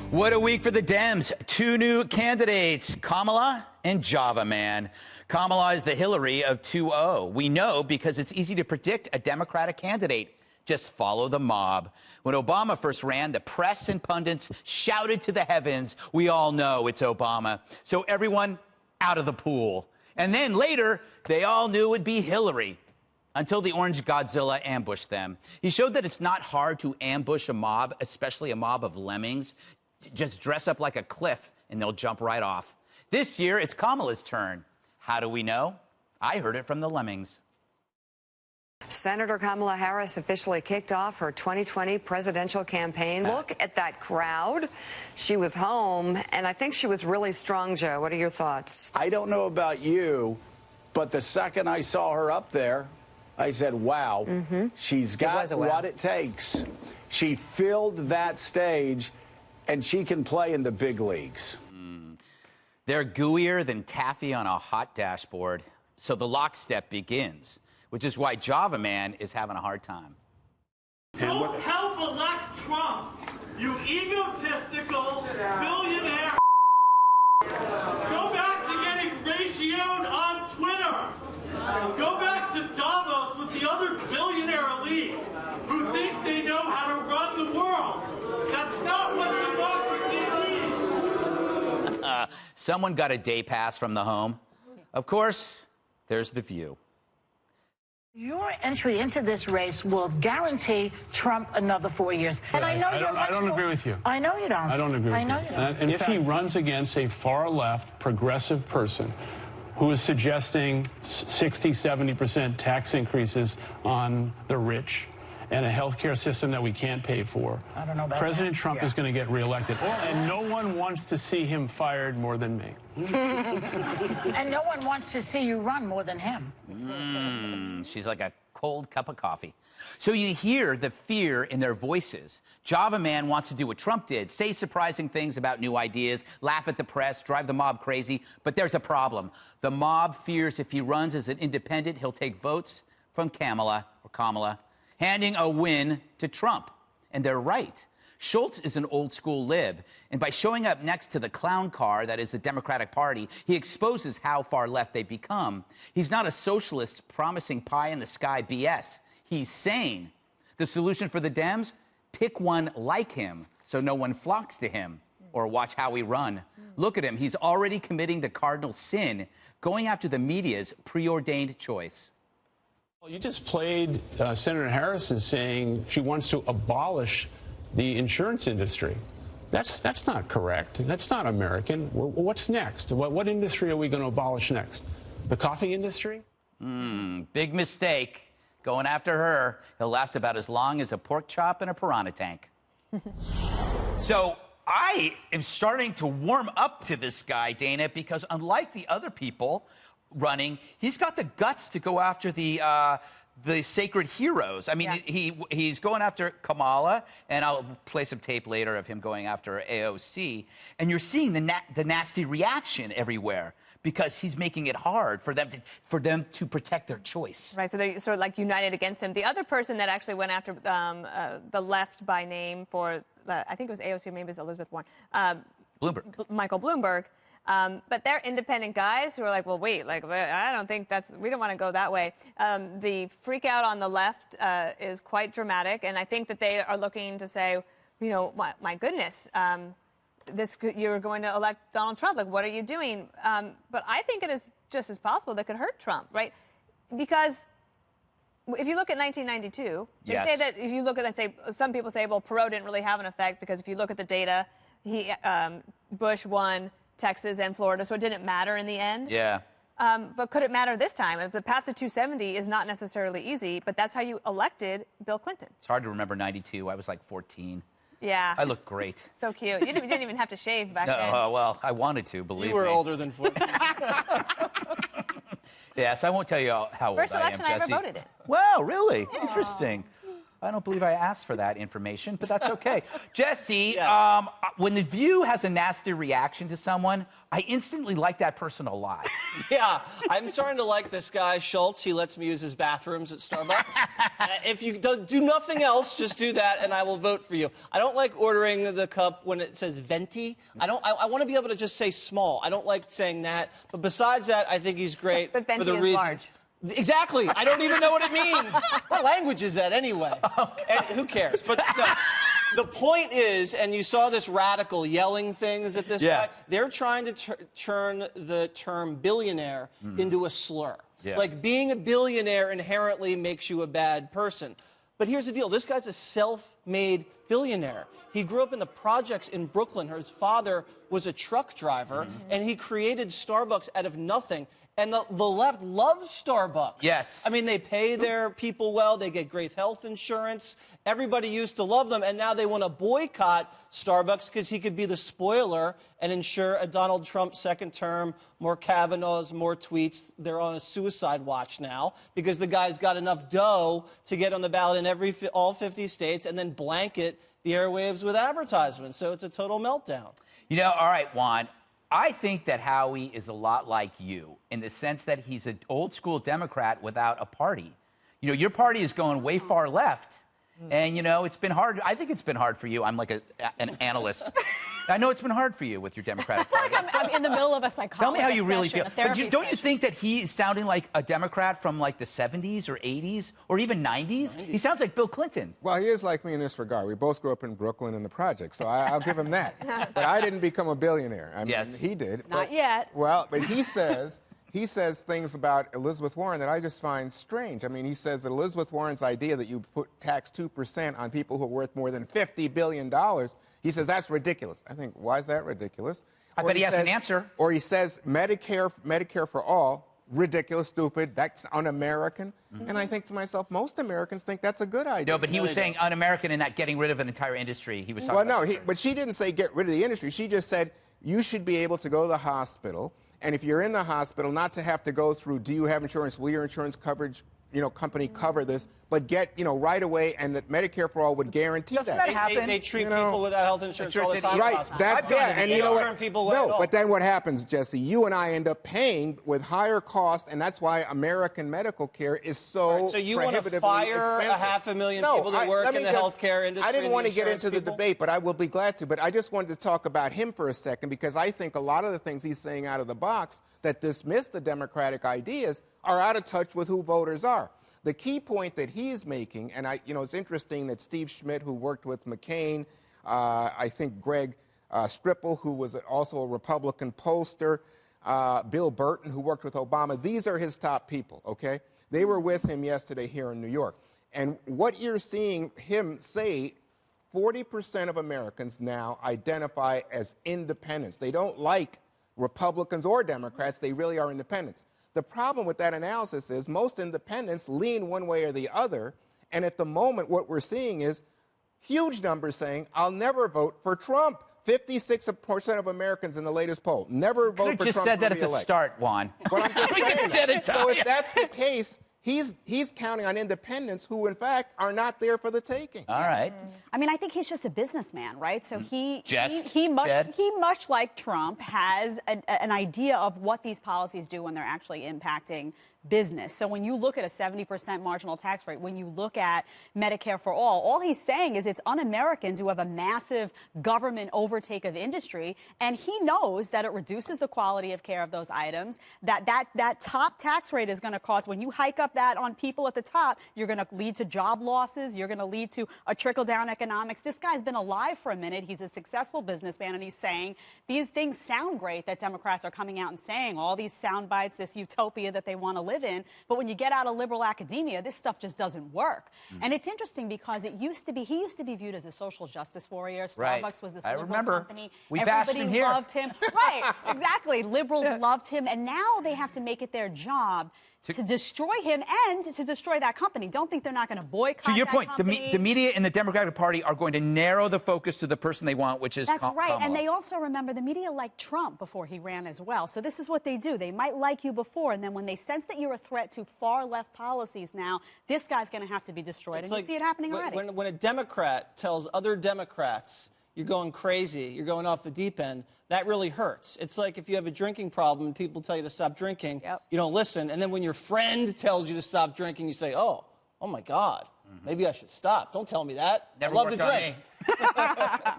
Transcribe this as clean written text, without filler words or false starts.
What a week for the Dems. Two new candidates, Kamala and Java Man. Kamala is the Hillary of 2.0. We know because it's easy to predict a Democratic candidate. Just follow the mob. When Obama first ran, the press and pundits shouted to the heavens, we all know it's Obama. So everyone out of the pool. And then later, they all knew it would be Hillary. Until the Orange Godzilla ambushed them. He showed that it's not hard to ambush a mob, especially a mob of lemmings. Just dress up like a cliff and they'll jump right off. This year, it's Kamala's turn. How do we know? I heard it from the lemmings. Senator Kamala Harris officially kicked off her 2020 presidential campaign. Look at that crowd. She was home, and I think she was really strong, Joe. What are your thoughts? I don't know about you, but the second I saw her up there, I said, wow, she's got what it takes. She filled that stage, and she can play in the big leagues. They're gooier than taffy on a hot dashboard. So the lockstep begins, which is why Java Man is having a hard time. Don't help elect Trump, you egotistical billionaire. Go back to getting ratioed on Twitter. Go back to Davos with the other billionaire elite who think they know how to run the world. That's not what democracy needs. Someone got a day pass from the home. Of course, there's the view. Your entry into this race will guarantee Trump another 4 years. And I know I don't agree with you. I know you don't. I don't agree with you. And if he runs against a far-left progressive person who is suggesting 60, 70% tax increases on the rich and a health care system that we can't pay for, I don't know about President that. Trump is going to get reelected. And no one wants to see him fired more than me. And no one wants to see you run more than him. She's like a cold cup of coffee. So you hear the fear in their voices. Java Man wants to do what Trump did, say surprising things about new ideas, laugh at the press, drive the mob crazy. But there's a problem. The mob fears if he runs as an independent, he'll take votes from Kamala, handing a win to Trump. And they're right. Schultz is an old-school lib, and by showing up next to the clown car that is the Democratic Party, he exposes how far left they become. He's not a socialist promising pie-in-the-sky BS. He's sane. The solution for the Dems? Pick one like him so no one flocks to him. Or watch how he run. Look at him. He's already committing the cardinal sin, going after the media's preordained choice. Well, you just played Senator Harris as saying she wants to abolish the insurance industry. That's not correct. That's not American. What's next? What industry are we going to abolish next? The coffee industry? Big mistake. Going after her. He'll last about as long as a pork chop in a piranha tank. So I am starting to warm up to this guy, Dana, because unlike the other people running, he's got the guts to go after the sacred heroes. I mean, he's going after Kamala, and I'll play some tape later of him going after AOC. And you're seeing the nasty reaction everywhere because he's making it hard for them to protect their choice. Right, so they're sort of like united against him. The other person that actually went after the left by name for, I think it was AOC, maybe it was Elizabeth Warren. Bloomberg. Michael Bloomberg. But they're independent guys who are like, well, wait, like, I don't think we don't want to go that way. The freak out on the left is quite dramatic. And I think that they are looking to say, you know, my goodness, you're going to elect Donald Trump. Like, what are you doing? But I think it is just as possible that could hurt Trump, right? Because if you look at 1992, they say that if you look at, say, some people say, well, Perot didn't really have an effect because if you look at the data, Bush won Texas and Florida, so it didn't matter in the end. Yeah. But could it matter this time? The path to 270 is not necessarily easy, but that's how you elected Bill Clinton. It's hard to remember 92. I was like 14. Yeah. I look great. So cute. You didn't even have to shave back then. Well, I wanted to, believe me. You were older than 14. Yes, I won't tell you how old I am, First election I ever Jesse. voted in. Wow, really? Interesting. I don't believe I asked for that information, but that's okay. Jesse, Yes. when The View has a nasty reaction to someone, I instantly like that person a lot. Yeah, I'm starting to like this guy, Schultz. He lets me use his bathrooms at Starbucks. If you do nothing else, just do that, and I will vote for you. I don't like ordering the cup when it says venti. I want to be able to just say small. I don't like saying that. But besides that, I think he's great But venti for the is reasons. large. Exactly. I don't even know what it means. What language is that anyway? And who cares? But no, the point is, and you saw this radical yelling things at this guy, they're trying to turn the term billionaire into a slur. Yeah. Like being a billionaire inherently makes you a bad person. But here's the deal. This guy's a self-made billionaire. He grew up in the projects in Brooklyn. His father was a truck driver, and he created Starbucks out of nothing. And the left loves Starbucks. Yes. I mean, they pay their people well. They get great health insurance. Everybody used to love them, and now they want to boycott Starbucks because he could be the spoiler and ensure a Donald Trump second term, more Kavanaughs, more tweets. They're on a suicide watch now because the guy's got enough dough to get on the ballot in all 50 states and then blanket the airwaves with advertisements. So it's a total meltdown. You know, all right, Juan. I think that Howie is a lot like you in the sense that he's an old school Democrat without a party. You know, your party is going way far left. And, you know, it's been hard. I think it's been hard for you. I'm like an analyst. I know it's been hard for you with your Democratic Party. I'm in the middle of a psychology. Tell me how you really feel. But don't you session. think that he's sounding like a Democrat from like the 70s or 80s or even 90s? He sounds like Bill Clinton. Well, he is like me in this regard. We both grew up in Brooklyn in the projects, so I'll give him that. But I didn't become a billionaire. I mean, he did. Not yet. Well, but he says things about Elizabeth Warren that I just find strange. I mean, he says that Elizabeth Warren's idea that you tax 2% on people who are worth more than $50 billion, he says that's ridiculous. I think, why is that ridiculous? I bet he has an answer. Or he says Medicare for all, ridiculous, stupid, that's un-American. And I think to myself, most Americans think that's a good idea. No, but he was saying un-American and that getting rid of an entire industry. He was talking about but she didn't say get rid of the industry. She just said you should be able to go to the hospital, and if you're in the hospital, not to have to go through, do you have insurance? Will your insurance coverage, company cover this? But get, right away, and that Medicare for all would guarantee Doesn't that happen? They treat people without health insurance all the time. Right, that's bad. And you know what? Turn people away at all. But then what happens, Jesse? You and I end up paying with higher cost, and that's why American medical care is so So you want to prohibitively fire expensive. 500,000 people that work in the healthcare industry? I didn't want to get insurance into the people? debate, but I will be glad to. But I just wanted to talk about him for a second because I think a lot of the things he's saying out of the box that dismiss the Democratic ideas are out of touch with who voters are. The key point that he's making, and it's interesting that Steve Schmidt, who worked with McCain, I think Greg Stripple, who was also a Republican pollster, Bill Burton, who worked with Obama, these are his top people, okay? They were with him yesterday here in New York. And what you're seeing him say, 40% of Americans now identify as independents. They don't like Republicans or Democrats. They really are independents. The problem with that analysis is most independents lean one way or the other, and at the moment what we're seeing is huge numbers saying, I'll never vote for Trump. 56% of Americans in the latest poll never vote for Trump. You just said that at the start, Juan. But I'm just saying. So if that's the case, he's counting on independents who, in fact, are not there for the taking. All right. I mean, I think he's just a businessman, right? So he much like Trump, has an idea of what these policies do when they're actually impacting business. So when you look at a 70% marginal tax rate, when you look at Medicare for all he's saying is it's un-American to have a massive government overtake of industry, and he knows that it reduces the quality of care of those items, that top tax rate is going to cause, when you hike up that on people at the top, you're going to lead to job losses, you're going to lead to a trickle-down economics. This guy's been alive for a minute. He's a successful businessman, and he's saying these things sound great that Democrats are coming out and saying, all these sound bites, this utopia that they want to live in. But when you get out of liberal academia, this stuff just doesn't work. And it's interesting because he used to be viewed as a social justice warrior. Starbucks was this liberal company. We bashed him here. Loved him. Right, exactly. Liberals loved him. And now they have to make it their job to destroy him and to destroy that company. Don't think they're not going to boycott To your that point, company. the media in the Democratic Party are going to narrow the focus to the person they want, which is That's right. Kamala. And they also, remember, the media liked Trump before he ran as well. So this is what they do. They might like you before, and then when they sense that you're a threat to far-left policies now, this guy's going to have to be destroyed. It's and you see it happening already. When a Democrat tells other Democrats, you're going crazy, you're going off the deep end, that really hurts. It's like if you have a drinking problem and people tell you to stop drinking, you don't listen. And then when your friend tells you to stop drinking, you say, oh my God, maybe I should stop. Don't tell me that. Never I love worked to on drink. me.